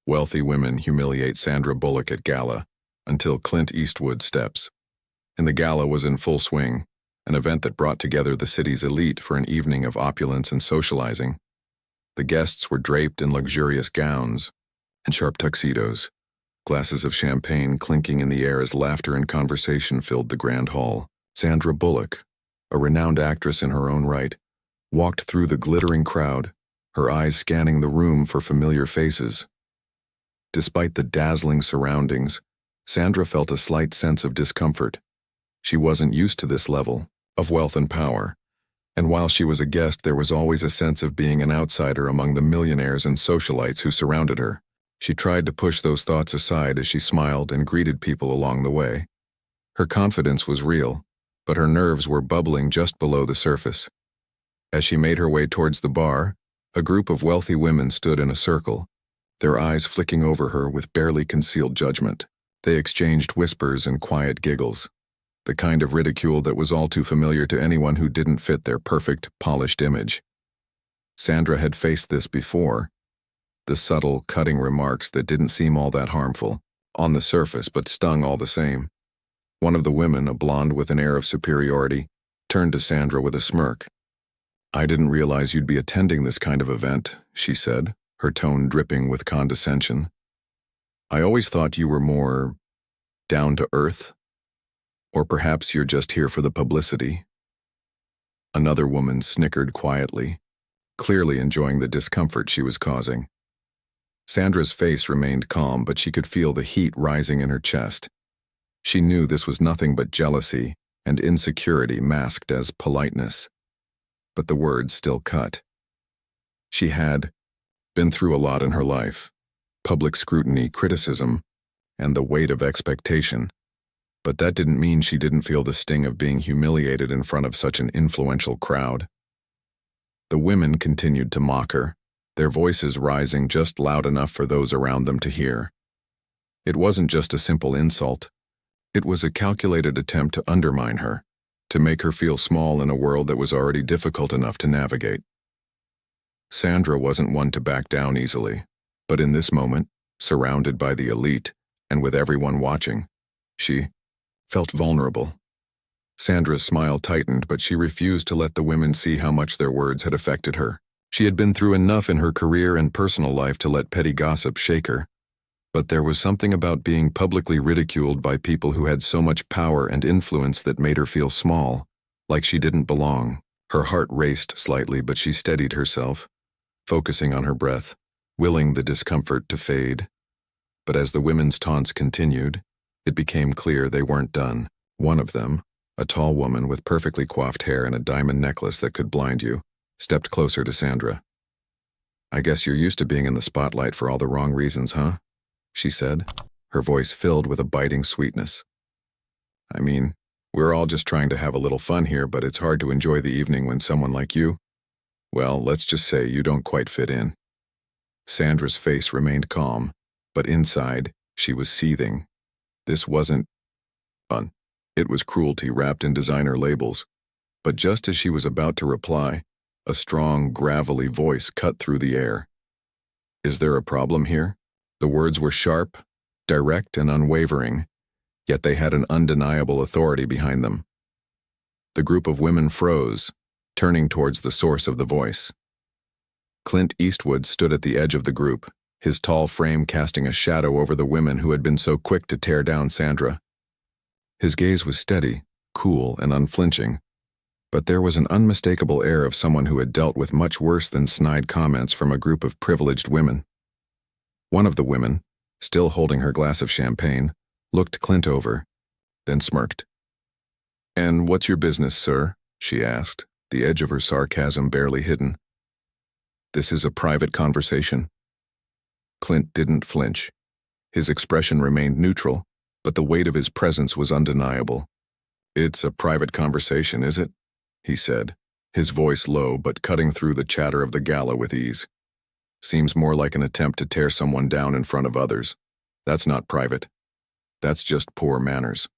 Wealthy women humiliate Sandra Bullock at Gala until Clint Eastwood steps. And the Gala was in full swing, an event that brought together the city's elite for an evening of opulence and socializing. The guests were draped in luxurious gowns and sharp tuxedos, glasses of champagne clinking in the air as laughter and conversation filled the grand hall. Sandra Bullock, a renowned actress in her own right, walked through the glittering crowd, her eyes scanning the room for familiar faces. Despite the dazzling surroundings, Sandra felt a slight sense of discomfort. She wasn't used to this level of wealth and power, and while she was a guest, there was always a sense of being an outsider among the millionaires and socialites who surrounded her. She tried to push those thoughts aside as she smiled and greeted people along the way. Her confidence was real, but her nerves were bubbling just below the surface. As she made her way towards the bar, a group of wealthy women stood in a circle, their eyes flicking over her with barely concealed judgment. They exchanged whispers and quiet giggles, the kind of ridicule that was all too familiar to anyone who didn't fit their perfect, polished image. Sandra had faced this before, the subtle, cutting remarks that didn't seem all that harmful, on the surface but stung all the same. One of the women, a blonde with an air of superiority, turned to Sandra with a smirk. "I didn't realize you'd be attending this kind of event," she said, her tone dripping with condescension. "I always thought you were more down to earth. Or perhaps you're just here for the publicity." Another woman snickered quietly, clearly enjoying the discomfort she was causing. Sandra's face remained calm, but she could feel the heat rising in her chest. She knew this was nothing but jealousy and insecurity masked as politeness. But the words still cut. She had been through a lot in her life: public scrutiny, criticism, and the weight of expectation. But that didn't mean she didn't feel the sting of being humiliated in front of such an influential crowd. The women continued to mock her, their voices rising just loud enough for those around them to hear. It wasn't just a simple insult. It was a calculated attempt to undermine her, to make her feel small in a world that was already difficult enough to navigate. Sandra wasn't one to back down easily, but in this moment, surrounded by the elite, and with everyone watching, she felt vulnerable. Sandra's smile tightened, but she refused to let the women see how much their words had affected her. She had been through enough in her career and personal life to let petty gossip shake her, but there was something about being publicly ridiculed by people who had so much power and influence that made her feel small, like she didn't belong. Her heart raced slightly, but she steadied herself, focusing on her breath, willing the discomfort to fade. But as the women's taunts continued, it became clear they weren't done. One of them, a tall woman with perfectly coiffed hair and a diamond necklace that could blind you, stepped closer to Sandra. "I guess you're used to being in the spotlight for all the wrong reasons, huh?" she said, her voice filled with a biting sweetness. "I mean, we're all just trying to have a little fun here, but it's hard to enjoy the evening when someone like you, well, let's just say you don't quite fit in." Sandra's face remained calm, but inside, she was seething. This wasn't fun. It was cruelty wrapped in designer labels. But just as she was about to reply, a strong, gravelly voice cut through the air. "Is there a problem here?" The words were sharp, direct, and unwavering, yet they had an undeniable authority behind them. The group of women froze, turning towards the source of the voice. Clint Eastwood stood at the edge of the group, his tall frame casting a shadow over the women who had been so quick to tear down Sandra. His gaze was steady, cool, and unflinching, but there was an unmistakable air of someone who had dealt with much worse than snide comments from a group of privileged women. One of the women, still holding her glass of champagne, looked Clint over, then smirked. "And what's your business, sir?" she asked, the edge of her sarcasm barely hidden. "This is a private conversation." Clint didn't flinch. His expression remained neutral, but the weight of his presence was undeniable. "It's a private conversation, is it?" he said, his voice low but cutting through the chatter of the gala with ease. "Seems more like an attempt to tear someone down in front of others. That's not private. That's just poor manners."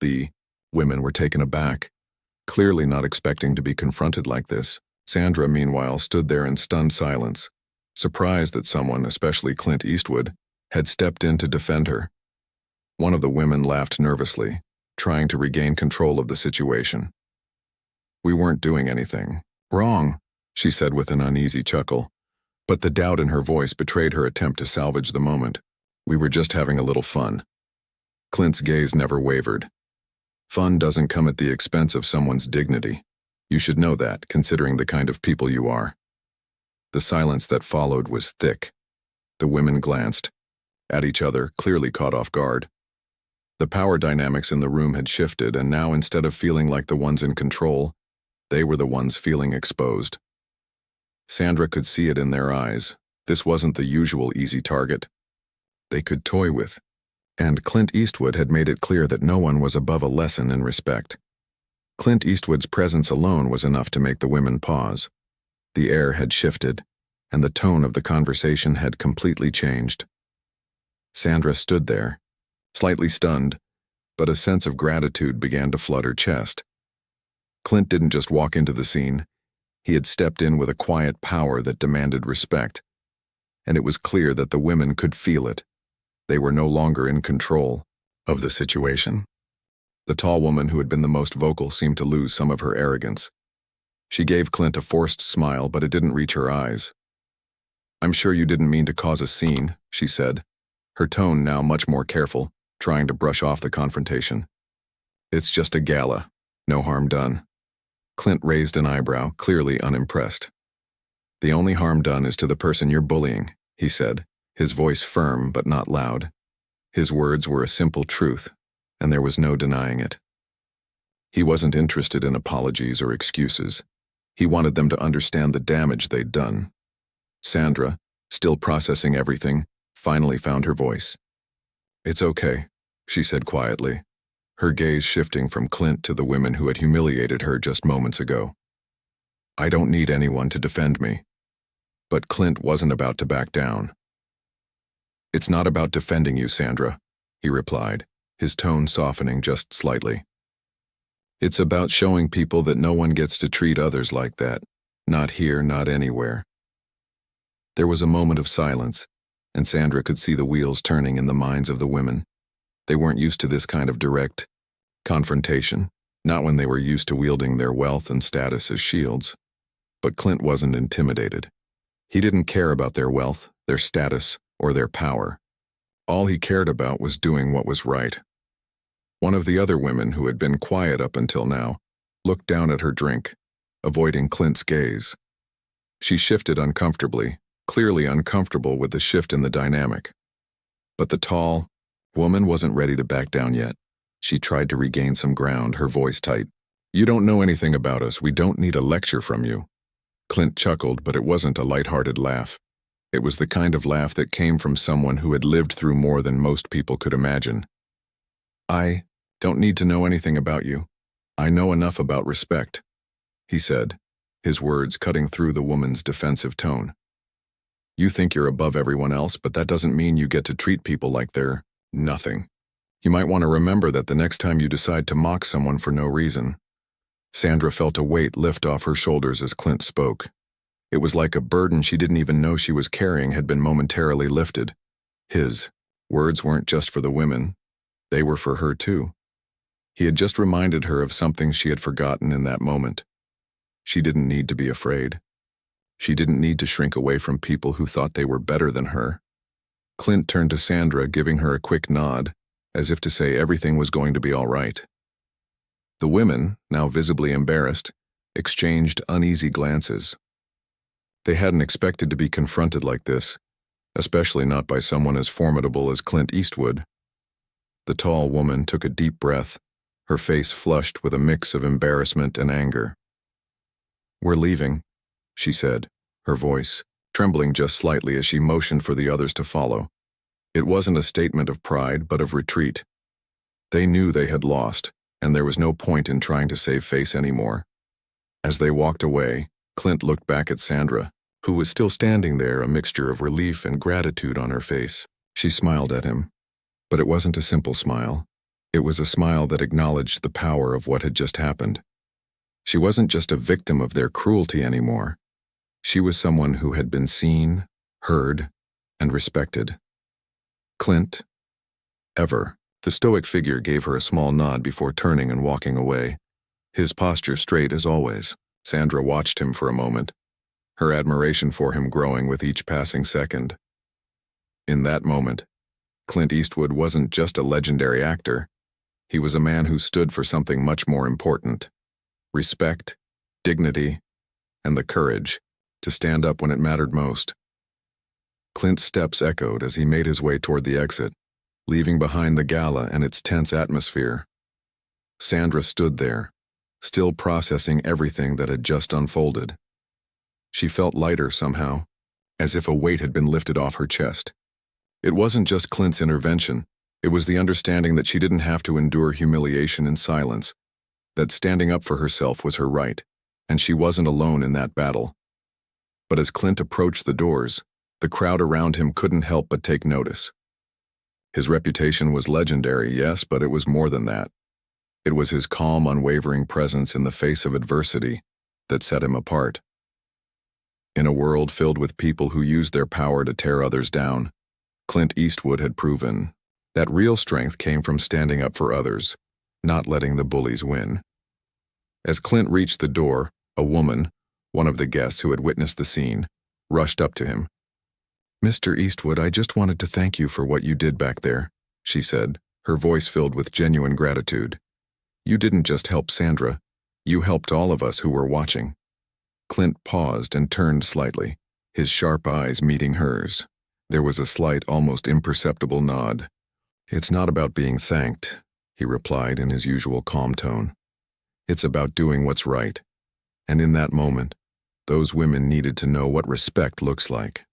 The women were taken aback, clearly not expecting to be confronted like this. Sandra, meanwhile, stood there in stunned silence, surprised that someone, especially Clint Eastwood, had stepped in to defend her. One of the women laughed nervously, trying to regain control of the situation. "We weren't doing anything wrong," she said with an uneasy chuckle, but the doubt in her voice betrayed her attempt to salvage the moment. "We were just having a little fun." Clint's gaze never wavered. Fun doesn't come at the expense of someone's dignity. You should know that, considering the kind of people you are. The silence that followed was thick. The women glanced at each other, clearly caught off guard. The power dynamics in the room had shifted, and now instead of feeling like the ones in control, they were the ones feeling exposed. Sandra could see it in their eyes. This wasn't the usual easy target they could toy with, and Clint Eastwood had made it clear that no one was above a lesson in respect. Clint Eastwood's presence alone was enough to make the women pause. The air had shifted, and the tone of the conversation had completely changed. Sandra stood there, slightly stunned, but a sense of gratitude began to flood her chest. Clint didn't just walk into the scene. He had stepped in with a quiet power that demanded respect, and it was clear that the women could feel it. They were no longer in control of the situation. The tall woman who had been the most vocal seemed to lose some of her arrogance. She gave Clint a forced smile, but it didn't reach her eyes. "I'm sure you didn't mean to cause a scene," she said, her tone now much more careful, trying to brush off the confrontation. "It's just a gala. No harm done." Clint raised an eyebrow, clearly unimpressed. "The only harm done is to the person you're bullying," he said, his voice firm but not loud. His words were a simple truth, and there was no denying it. He wasn't interested in apologies or excuses. He wanted them to understand the damage they'd done. Sandra, still processing everything, finally found her voice. "It's okay," she said quietly, her gaze shifting from Clint to the women who had humiliated her just moments ago. "I don't need anyone to defend me." But Clint wasn't about to back down. "It's not about defending you, Sandra," he replied, his tone softening just slightly. "It's about showing people that no one gets to treat others like that. Not here, not anywhere." There was a moment of silence, and Sandra could see the wheels turning in the minds of the women. They weren't used to this kind of direct confrontation, not when they were used to wielding their wealth and status as shields. But Clint wasn't intimidated. He didn't care about their wealth, their status, or their power. All he cared about was doing what was right. One of the other women, who had been quiet up until now, looked down at her drink, avoiding Clint's gaze. She shifted uncomfortably, clearly uncomfortable with the shift in the dynamic. But the tall woman wasn't ready to back down yet. She tried to regain some ground, her voice tight. "You don't know anything about us. We don't need a lecture from you." Clint chuckled, but it wasn't a light-hearted laugh. It was the kind of laugh that came from someone who had lived through more than most people could imagine. "I don't need to know anything about you. I know enough about respect," he said, his words cutting through the woman's defensive tone. "You think you're above everyone else, but that doesn't mean you get to treat people like they're nothing. You might want to remember that the next time you decide to mock someone for no reason." Sandra felt a weight lift off her shoulders as Clint spoke. It was like a burden she didn't even know she was carrying had been momentarily lifted. His words weren't just for the women. They were for her too. He had just reminded her of something she had forgotten in that moment. She didn't need to be afraid. She didn't need to shrink away from people who thought they were better than her. Clint turned to Sandra, giving her a quick nod, as if to say everything was going to be all right. The women, now visibly embarrassed, exchanged uneasy glances. They hadn't expected to be confronted like this, especially not by someone as formidable as Clint Eastwood. The tall woman took a deep breath, her face flushed with a mix of embarrassment and anger. "We're leaving," she said, her voice trembling just slightly as she motioned for the others to follow. It wasn't a statement of pride, but of retreat. They knew they had lost, and there was no point in trying to save face anymore. As they walked away, Clint looked back at Sandra, who was still standing there, a mixture of relief and gratitude on her face. She smiled at him, but it wasn't a simple smile. It was a smile that acknowledged the power of what had just happened. She wasn't just a victim of their cruelty anymore. She was someone who had been seen, heard, and respected. Clint, ever. The stoic figure gave her a small nod before turning and walking away, his posture straight as always. Sandra watched him for a moment, her admiration for him growing with each passing second. In that moment, Clint Eastwood wasn't just a legendary actor. He was a man who stood for something much more important: respect, dignity, and the courage to stand up when it mattered most. Clint's steps echoed as he made his way toward the exit, leaving behind the gala and its tense atmosphere. Sandra stood there, still processing everything that had just unfolded. She felt lighter somehow, as if a weight had been lifted off her chest. It wasn't just Clint's intervention, it was the understanding that she didn't have to endure humiliation in silence, that standing up for herself was her right, and she wasn't alone in that battle. But as Clint approached the doors, the crowd around him couldn't help but take notice. His reputation was legendary, yes, but it was more than that. It was his calm, unwavering presence in the face of adversity that set him apart. In a world filled with people who used their power to tear others down, Clint Eastwood had proven that real strength came from standing up for others, not letting the bullies win. As Clint reached the door, a woman, one of the guests who had witnessed the scene, rushed up to him. "Mr. Eastwood, I just wanted to thank you for what you did back there," she said, her voice filled with genuine gratitude. "You didn't just help Sandra, you helped all of us who were watching." Clint paused and turned slightly, his sharp eyes meeting hers. There was a slight, almost imperceptible nod. "It's not about being thanked," he replied in his usual calm tone. "It's about doing what's right." And in that moment, those women needed to know what respect looks like.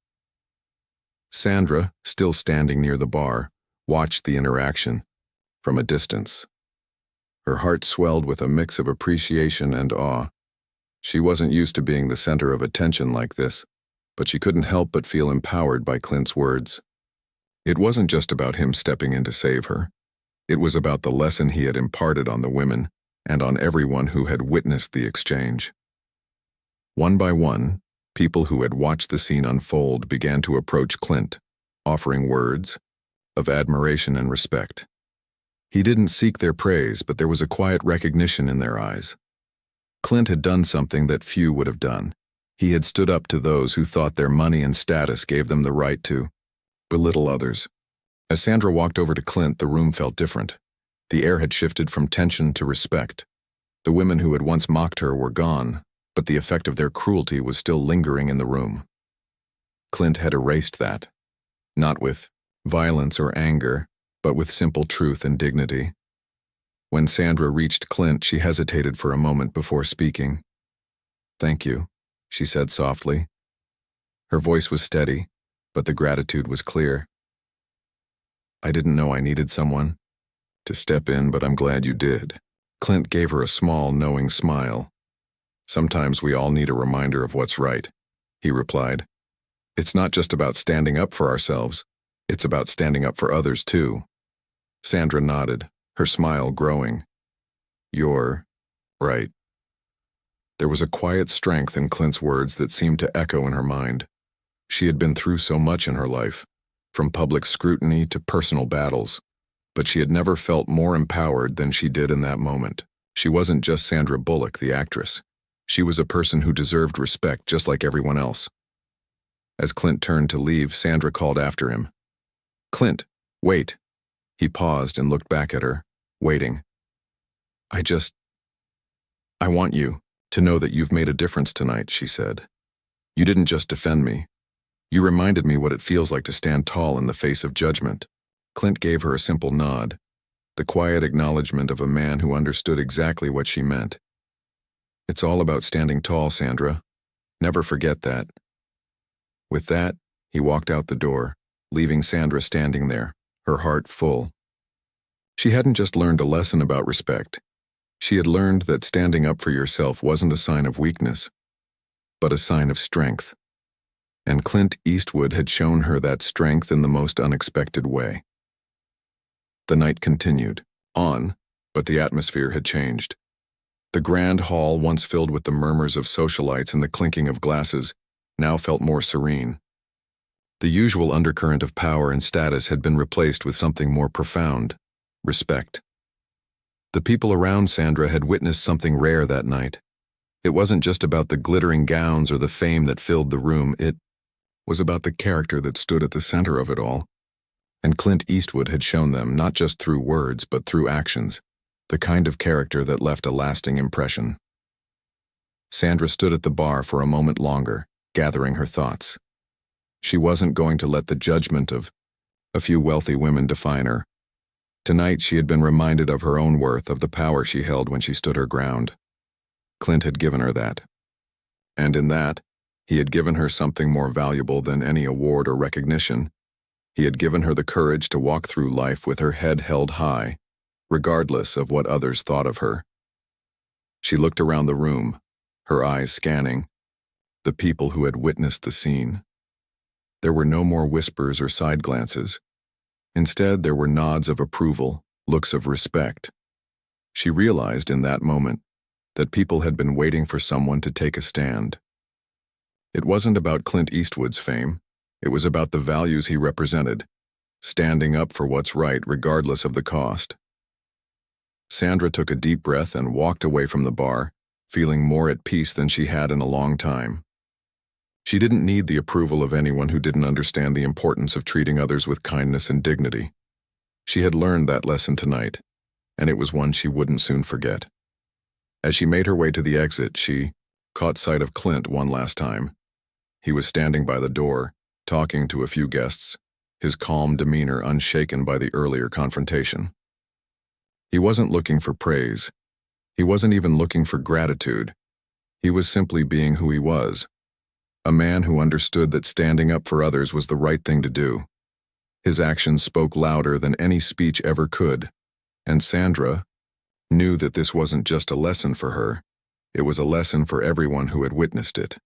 Sandra, still standing near the bar, watched the interaction from a distance. Her heart swelled with a mix of appreciation and awe. She wasn't used to being the center of attention like this, but she couldn't help but feel empowered by Clint's words. It wasn't just about him stepping in to save her. It was about the lesson he had imparted on the women and on everyone who had witnessed the exchange. One by one, people who had watched the scene unfold began to approach Clint, offering words of admiration and respect. He didn't seek their praise, but there was a quiet recognition in their eyes. Clint had done something that few would have done. He had stood up to those who thought their money and status gave them the right to belittle others. As Sandra walked over to Clint, the room felt different. The air had shifted from tension to respect. The women who had once mocked her were gone, but the effect of their cruelty was still lingering in the room. Clint had erased that, not with violence or anger, but with simple truth and dignity. When Sandra reached Clint, she hesitated for a moment before speaking. "Thank you," she said softly. Her voice was steady, but the gratitude was clear. "I didn't know I needed someone to step in, but I'm glad you did." Clint gave her a small, knowing smile. "Sometimes we all need a reminder of what's right," he replied. "It's not just about standing up for ourselves, it's about standing up for others too." Sandra nodded, her smile growing. "You're right." There was a quiet strength in Clint's words that seemed to echo in her mind. She had been through so much in her life, from public scrutiny to personal battles, but she had never felt more empowered than she did in that moment. She wasn't just Sandra Bullock, the actress. She was a person who deserved respect just like everyone else. As Clint turned to leave, Sandra called after him. "Clint, wait." He paused and looked back at her, waiting. I want you to know that you've made a difference tonight," she said. "You didn't just defend me. You reminded me what it feels like to stand tall in the face of judgment." Clint gave her a simple nod, the quiet acknowledgement of a man who understood exactly what she meant. "It's all about standing tall, Sandra. Never forget that." With that, he walked out the door, leaving Sandra standing there, her heart full. She hadn't just learned a lesson about respect. She had learned that standing up for yourself wasn't a sign of weakness, but a sign of strength. And Clint Eastwood had shown her that strength in the most unexpected way. The night continued on, but the atmosphere had changed. The grand hall, once filled with the murmurs of socialites and the clinking of glasses, now felt more serene. The usual undercurrent of power and status had been replaced with something more profound: respect. The people around Sandra had witnessed something rare that night. It wasn't just about the glittering gowns or the fame that filled the room, it was about the character that stood at the center of it all. And Clint Eastwood had shown them, not just through words, but through actions, the kind of character that left a lasting impression. Sandra stood at the bar for a moment longer, gathering her thoughts. She wasn't going to let the judgment of a few wealthy women define her. Tonight she had been reminded of her own worth, of the power she held when she stood her ground. Clint had given her that. And in that, he had given her something more valuable than any award or recognition. He had given her the courage to walk through life with her head held high, regardless of what others thought of her. She looked around the room, her eyes scanning the people who had witnessed the scene. There were no more whispers or side glances. Instead, there were nods of approval, looks of respect. She realized in that moment that people had been waiting for someone to take a stand. It wasn't about Clint Eastwood's fame. It was about the values he represented, standing up for what's right regardless of the cost. Sandra took a deep breath and walked away from the bar, feeling more at peace than she had in a long time. She didn't need the approval of anyone who didn't understand the importance of treating others with kindness and dignity. She had learned that lesson tonight, and it was one she wouldn't soon forget. As she made her way to the exit, she caught sight of Clint one last time. He was standing by the door, talking to a few guests, his calm demeanor unshaken by the earlier confrontation. He wasn't looking for praise. He wasn't even looking for gratitude. He was simply being who he was, a man who understood that standing up for others was the right thing to do. His actions spoke louder than any speech ever could, and Sandra knew that this wasn't just a lesson for her, it was a lesson for everyone who had witnessed it.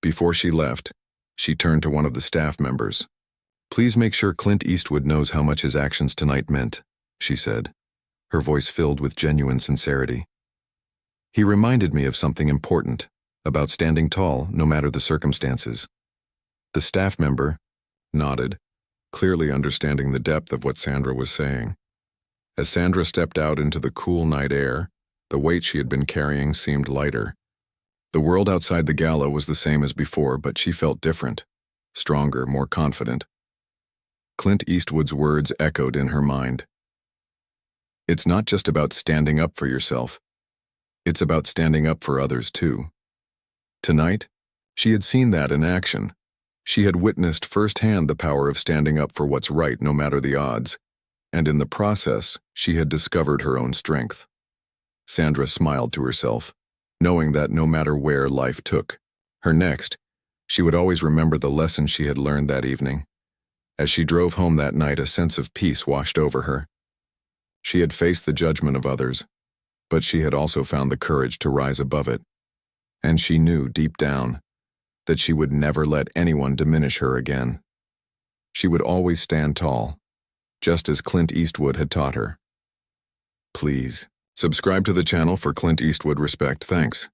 Before she left, she turned to one of the staff members. "Please make sure Clint Eastwood knows how much his actions tonight meant," she said, her voice filled with genuine sincerity. "He reminded me of something important, about standing tall no matter the circumstances." The staff member nodded, clearly understanding the depth of what Sandra was saying. As Sandra stepped out into the cool night air, the weight she had been carrying seemed lighter. The world outside the gala was the same as before, but she felt different, stronger, more confident. Clint Eastwood's words echoed in her mind. It's not just about standing up for yourself. It's about standing up for others too. Tonight, she had seen that in action. She had witnessed firsthand the power of standing up for what's right no matter the odds, and in the process, she had discovered her own strength. Sandra smiled to herself, knowing that no matter where life took her next, she would always remember the lesson she had learned that evening. As she drove home that night, a sense of peace washed over her. She had faced the judgment of others, but she had also found the courage to rise above it. And she knew deep down that she would never let anyone diminish her again. She would always stand tall, just as Clint Eastwood had taught her. Please subscribe to the channel for Clint Eastwood respect. Thanks.